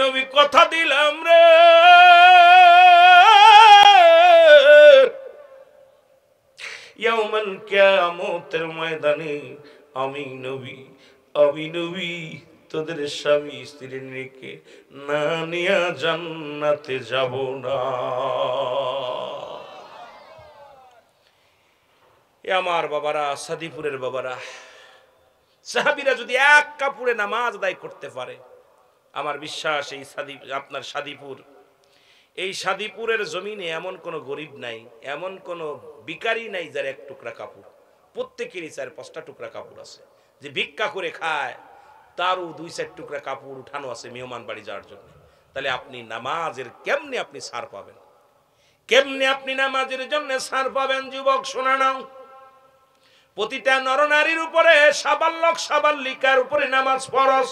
নবী কথা দিলাম রে, ইয়াউমাল কিয়ামতের ময়দানে আমি নবী তোদের স্বামী স্ত্রী রেখে না নিয়া জান্নাতে যাব না। এ আমার বাবারা, সাদিপুরের বাবারা, সাহাবীরা যদি এক কাপড়ে নামাজ আদায় করতে পারে, আমার বিশ্বাস এই আপনার এই সাদিপুরের জমিনে এমন কোনো গরিব নাই, এমন কোনো ভিখারি নাই যার এক টুকরা কাপড়। প্রত্যেকেরই 4-5টা টুকরা কাপড় আছে। যে ভিক্ষা করে খায় তারও 2-4 টুকরা কাপড় উঠানো আছে মেহমান বাড়ি যাওয়ার জন্য। তাহলে আপনি নামাজের কেমনে আপনি ছাড় পাবেন? কেমনে আপনি নামাজের জন্য ছাড় পাবেন? যুবক শোনা নাও, প্রতিটা নরনারীর উপরে সাবালক সাবালিকার উপরে নামাজ ফরজ।